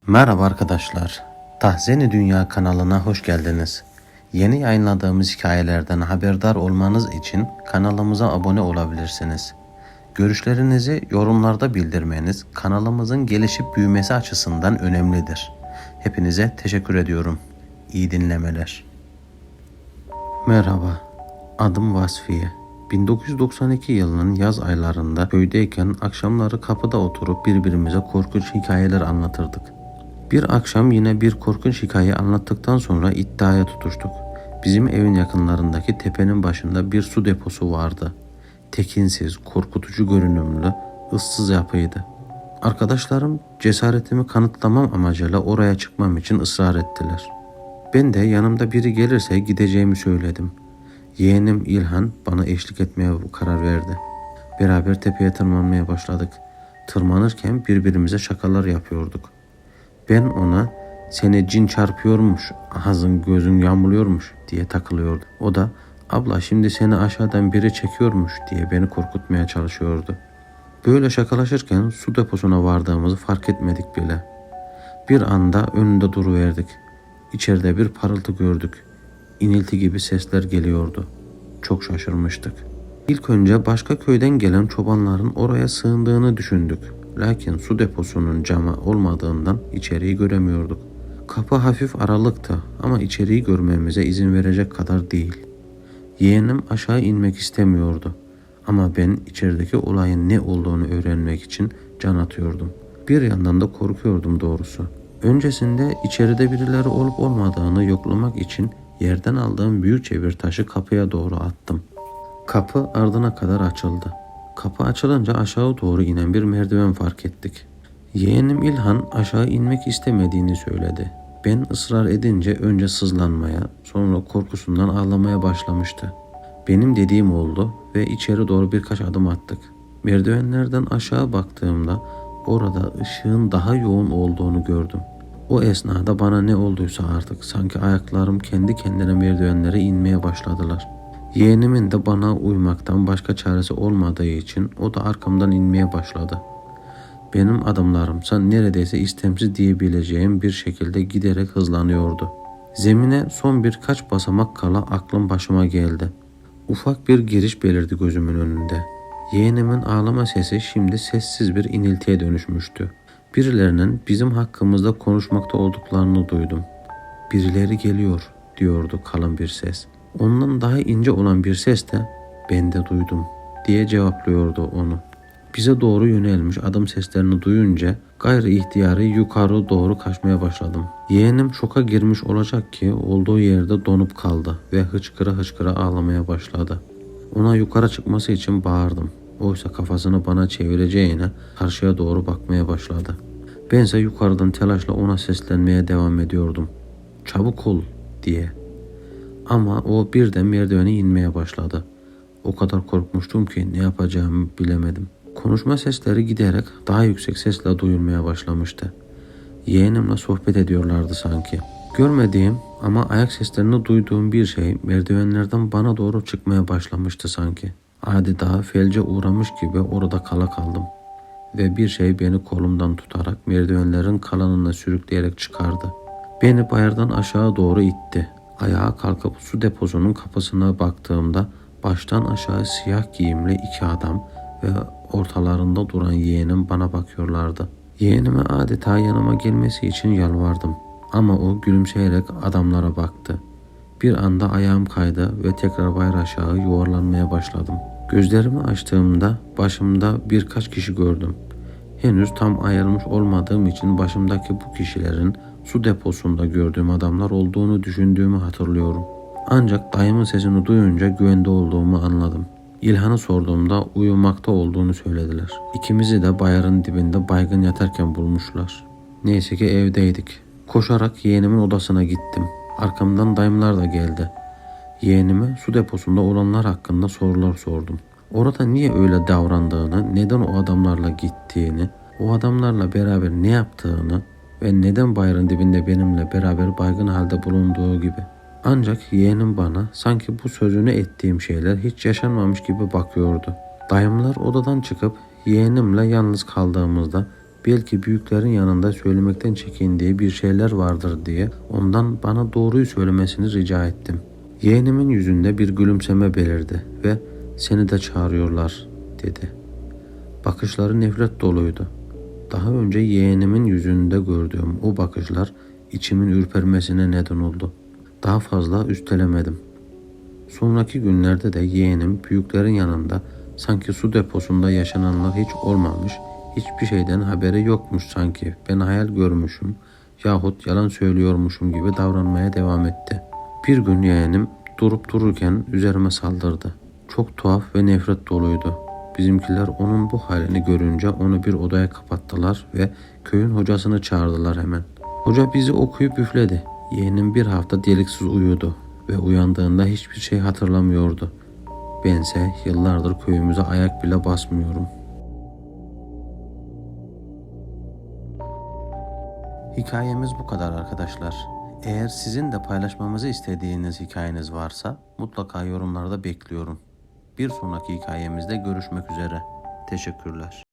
Merhaba arkadaşlar. Tahzeni Dünya kanalına hoş geldiniz. Yeni yayınladığımız hikayelerden haberdar olmanız için kanalımıza abone olabilirsiniz. Görüşlerinizi yorumlarda bildirmeniz kanalımızın gelişip büyümesi açısından önemlidir. Hepinize teşekkür ediyorum. İyi dinlemeler. Merhaba. Adım Vasfiye. 1992 yılının yaz aylarında köydeyken akşamları kapıda oturup birbirimize korkunç hikayeler anlatırdık. Bir akşam yine bir korkunç hikaye anlattıktan sonra iddiaya tutuştuk. Bizim evin yakınlarındaki tepenin başında bir su deposu vardı. Tekinsiz, korkutucu görünümlü, ıssız yapıydı. Arkadaşlarım cesaretimi kanıtlamam amacıyla oraya çıkmam için ısrar ettiler. Ben de yanımda biri gelirse gideceğimi söyledim. Yeğenim İlhan bana eşlik etmeye karar verdi. Beraber tepeye tırmanmaya başladık. Tırmanırken birbirimize şakalar yapıyorduk. Ben ona seni cin çarpıyormuş, ağzın gözün yağmuluyormuş diye takılıyordu. O da abla şimdi seni aşağıdan biri çekiyormuş diye beni korkutmaya çalışıyordu. Böyle şakalaşırken su deposuna vardığımızı fark etmedik bile. Bir anda önünde duruverdik. İçeride bir parıltı gördük. İnilti gibi sesler geliyordu. Çok şaşırmıştık. İlk önce başka köyden gelen çobanların oraya sığındığını düşündük. Lakin su deposunun camı olmadığından içeriği göremiyorduk. Kapı hafif aralıktı ama içeriği görmemize izin verecek kadar değil. Yeğenim aşağı inmek istemiyordu. Ama ben içerideki olayın ne olduğunu öğrenmek için can atıyordum. Bir yandan da korkuyordum doğrusu. Öncesinde içeride birileri olup olmadığını yoklamak için yerden aldığım büyükçe bir taşı kapıya doğru attım. Kapı ardına kadar açıldı. Kapı açılınca aşağı doğru inen bir merdiven fark ettik. Yeğenim İlhan aşağı inmek istemediğini söyledi. Ben ısrar edince önce sızlanmaya, sonra korkusundan ağlamaya başlamıştı. Benim dediğim oldu ve içeri doğru birkaç adım attık. Merdivenlerden aşağı baktığımda orada ışığın daha yoğun olduğunu gördüm. O esnada bana ne olduysa artık sanki ayaklarım kendi kendine merdivenlere inmeye başladılar. Yeğenimin de bana uymaktan başka çaresi olmadığı için o da arkamdan inmeye başladı. Benim adımlarımsa neredeyse istemsiz diyebileceğim bir şekilde giderek hızlanıyordu. Zemine son birkaç basamak kala aklım başıma geldi. Ufak bir giriş belirdi gözümün önünde. Yeğenimin ağlama sesi şimdi sessiz bir iniltiye dönüşmüştü. Birilerinin bizim hakkımızda konuşmakta olduklarını duydum. Birileri geliyor diyordu kalın bir ses. Ondan daha ince olan bir ses de ben de duydum diye cevaplıyordu onu. Bize doğru yönelmiş adım seslerini duyunca gayri ihtiyari yukarı doğru kaçmaya başladım. Yeğenim şoka girmiş olacak ki olduğu yerde donup kaldı ve hıçkıra hıçkıra ağlamaya başladı. Ona yukarı çıkması için bağırdım. Oysa kafasını bana çevireceğine karşıya doğru bakmaya başladı. Bense yukarıdan telaşla ona seslenmeye devam ediyordum. Çabuk ol diye. Ama o birden merdivene inmeye başladı. O kadar korkmuştum ki ne yapacağımı bilemedim. Konuşma sesleri giderek daha yüksek sesle duyulmaya başlamıştı. Yeğenimle sohbet ediyorlardı sanki. Görmediğim ama ayak seslerini duyduğum bir şey merdivenlerden bana doğru çıkmaya başlamıştı sanki. Adeta felce uğramış gibi orada kala kaldım. Ve bir şey beni kolumdan tutarak merdivenlerin kalanına sürükleyerek çıkardı. Beni bayırdan aşağı doğru itti. Ayağa kalkıp su deposunun kapısına baktığımda baştan aşağı siyah giyimli iki adam ve ortalarında duran yeğenim bana bakıyorlardı. Yeğenime adeta yanıma gelmesi için yalvardım. Ama o gülümseyerek adamlara baktı. Bir anda ayağım kaydı ve tekrar bayır aşağı yuvarlanmaya başladım. Gözlerimi açtığımda başımda birkaç kişi gördüm. Henüz tam ayılmış olmadığım için başımdaki bu kişilerin su deposunda gördüğüm adamlar olduğunu düşündüğümü hatırlıyorum. Ancak dayımın sesini duyunca güvende olduğumu anladım. İlhan'ı sorduğumda uyumakta olduğunu söylediler. İkimizi de bayırın dibinde baygın yatarken bulmuşlar. Neyse ki evdeydik. Koşarak yeğenimin odasına gittim. Arkamdan dayımlar da geldi. Yeğenime su deposunda olanlar hakkında sorular sordum. Orada niye öyle davrandığını, neden o adamlarla gittiğini, o adamlarla beraber ne yaptığını ve neden bayırın dibinde benimle beraber baygın halde bulunduğu gibi. Ancak yeğenim bana sanki bu sözünü ettiğim şeyler hiç yaşanmamış gibi bakıyordu. Dayımlar odadan çıkıp yeğenimle yalnız kaldığımızda Belki büyüklerin yanında söylemekten çekindiği bir şeyler vardır diye ondan bana doğruyu söylemesini rica ettim. Yeğenimin yüzünde bir gülümseme belirdi ve "Seni de çağırıyorlar," dedi. Bakışları nefret doluydu. Daha önce yeğenimin yüzünde gördüğüm o bakışlar içimin ürpermesine neden oldu. Daha fazla üstelemedim. Sonraki günlerde de yeğenim büyüklerin yanında sanki su deposunda yaşananlar hiç olmamış, hiçbir şeyden haberi yokmuş, sanki ben hayal görmüşüm yahut yalan söylüyormuşum gibi davranmaya devam etti. Bir gün yeğenim durup dururken üzerime saldırdı. Çok tuhaf ve nefret doluydu. Bizimkiler onun bu halini görünce onu bir odaya kapattılar ve köyün hocasını çağırdılar hemen. Hoca bizi okuyup üfledi. Yeğenim bir hafta deliksiz uyudu ve uyandığında hiçbir şey hatırlamıyordu. Bense yıllardır köyümüze ayak bile basmıyorum. Hikayemiz bu kadar arkadaşlar. Eğer sizin de paylaşmamızı istediğiniz hikayeniz varsa mutlaka yorumlarda bekliyorum. Bir sonraki hikayemizde görüşmek üzere. Teşekkürler.